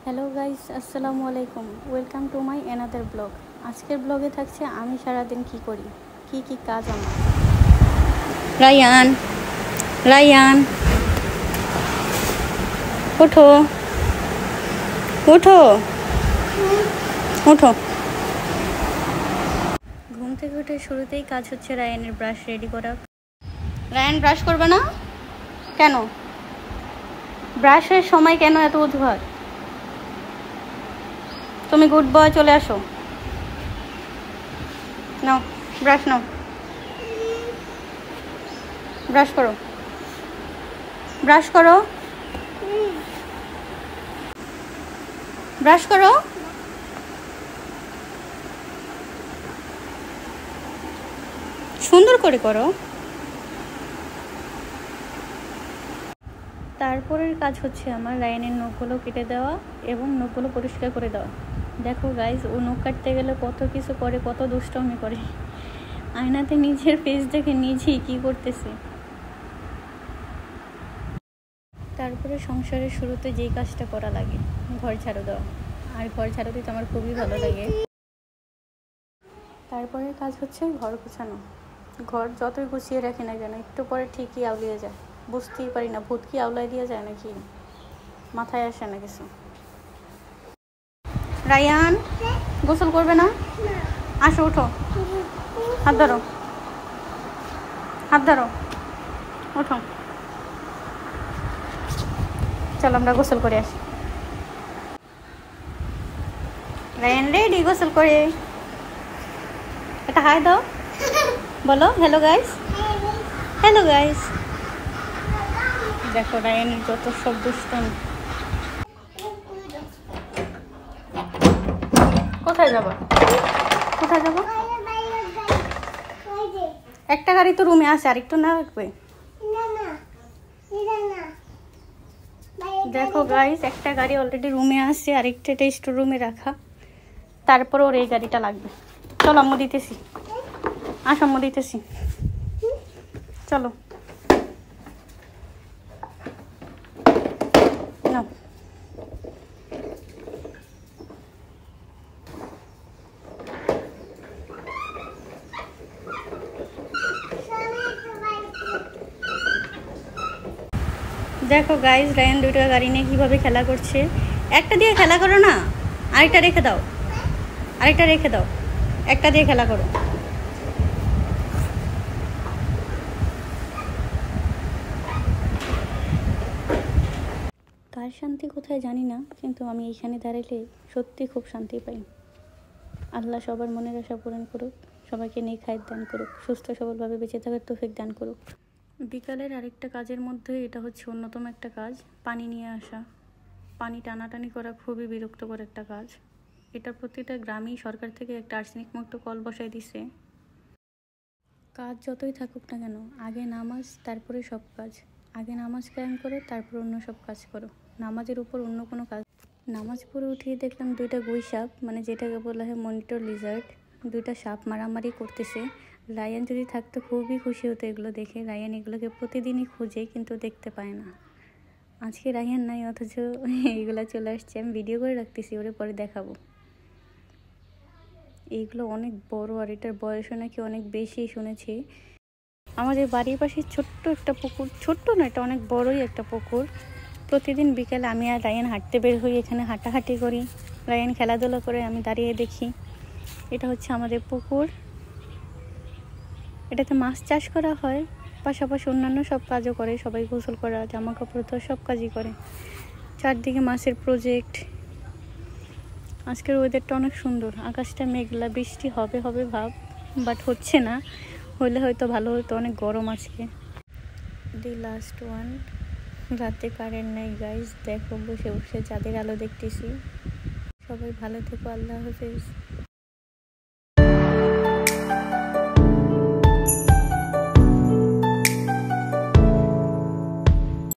Hello guys, আসসালামু আলাইকুম। Welcome to my another blog. আজকের ব্লগে থাকছে আমি সারাদিন কি করি, কি কাজ আমার। রায়ান, রায়ান, ওঠো ওঠো ওঠো। ঘুম থেকে উঠে শুরুতেই কাজ হচ্ছে রায়ানের ব্রাশ রেডি করা। রায়ান ব্রাশ করবে না কেন? ব্রাশের সময় কেন এত উদ্ভট? তুমি গুড বয়, চলে আসো। নাও ব্রাশ, নাও ব্রাশ করো, ব্রাশ করো, ব্রাশ করো। সুন্দর করে করো। তারপরের কাজ হচ্ছে আমার রায়ানের নখগুলো কেটে দেওয়া এবং নখগুলো পরিষ্কার করে দেওয়া। দেখো গাইজ, ও নখ কাটতে গেলে কত কিছু করে, কত দুষ্টমি করে। আয়নাতে নিজের ফেস দেখে নিজেই কী করতেছে। তারপরে সংসারের শুরুতে যেই কাজটা করা লাগে, ঘর ঝাড়ু দেওয়া। আর ঘর ঝাড়ু দিতে আমার খুবই ভালো লাগে। তারপরের কাজ হচ্ছে ঘর গোছানো। ঘর যতই গুছিয়ে রাখি না কেন, একটু পরে ঠিকই আউলিয়ে যায়। বুঝতেই পারি না ভূত কি আউলাই দিয়ে যায় নাকি, মাথায় আসে না কিছু। রায়ান গোসল করবে না? আসো, উঠো, হাত ধরো, হাত ধরো, ওঠো। চলো আমরা গোসল করে আসি। রায়ান রেডি গোসল করে। এটা হাই দাও, বলো হ্যালো গাইস, হ্যালো গাইস। দেখো রায়ানের যত সব দুষ্টুমি। কোথায় যাবো, কোথায় যাবো? একটা গাড়ি তো রুমে আছে, আরেকটু না রাখবে? দেখো গাইস, একটা গাড়ি অলরেডি রুমে আছে, আরেকটা স্টোর রুমে রাখা। তারপর ওর এই গাড়িটা লাগবে। চলো আম্মু দিতেছি, আস আম্মু দিতেছি, চলো নাও। দেখো গাইজ, রায়ান দুটো গাড়ি নিয়ে কীভাবে খেলা করছে। একটা দিয়ে খেলা করো না, আরেকটা রেখে দাও, আরেকটা রেখে দাও, একটা দিয়ে খেলা করো। কার শান্তি কোথায় জানি না, কিন্তু আমি এইখানে দাঁড়াইলে সত্যি খুব শান্তি পাই। আল্লাহ সবার মনের আশা পূরণ করুক, সবাইকে নেক হায়াত দান করুক, সুস্থ সবলভাবে বেঁচে থাকার তৌফিক দান করুক। বিকালের আরেকটা কাজের মধ্যে এটা হচ্ছে অন্যতম একটা কাজ, পানি নিয়ে আসা। পানি টানাটানি করা খুবই বিরক্তকর একটা কাজ। এটা প্রতিটা গ্রামেই সরকার থেকে একটা আর্সেনিক মুক্ত কল বসাই দিছে। কাজ যতই থাকুক না কেন, আগে নামাজ, তারপরে সব কাজ। আগে নামাজ কায়েম করো, তারপর অন্য সব কাজ করো। নামাজের উপর অন্য কোনো কাজ। নামাজ পড়ে উঠিয়ে দেখলাম দুইটা গুই সাপ, মানে যেটাকে বলা হয় মনিটর লিজার্ড, দুইটা সাপ মারামারি করতেছে। রায়ান যদি থাকতো খুবই খুশি হতো এগুলো দেখে। রায়ান এগুলোকে প্রতিদিনই খুঁজে, কিন্তু দেখতে পায় না। আজকে রায়ান নাই, অথচ এইগুলো চলে আসছে। আমি ভিডিও করে রাখতেছি, ওরে পরে দেখাবো। এইগুলো অনেক বড়, আর এটার বয়সও নাকি অনেক বেশি শুনেছি। আমাদের বাড়ির পাশে ছোট্ট একটা পুকুর, ছোট্ট না, এটা অনেক বড়ই একটা পুকুর। প্রতিদিন বিকেলে আমি আর রায়ান হাঁটতে বের হই, এখানে হাঁটাহাঁটি করি। রায়ান খেলাধুলা করে, আমি দাঁড়িয়ে দেখি। এটা হচ্ছে আমাদের পুকুর। এটাতে মাছ চাষ করা হয়, পাশাপাশি অন্যান্য সব কাজও করে। সবাই গোসল করা, জামা কাপড় ধোয়া, সব কাজই করে। চারদিকে মাছের প্রজেক্ট। আজকের ওয়েদারটা অনেক সুন্দর, আকাশটা মেঘলা, বৃষ্টি হবে হবে ভাব, বাট হচ্ছে না। হলে হয়তো ভালো হতো, অনেক গরম আজকে। The last one. রাতে কারেন্ট নাই গাইজ, দেখো বসে বসে চাঁদের আলো দেখতেছি। সবাই ভালো থেকো, আল্লাহ হাফেজ।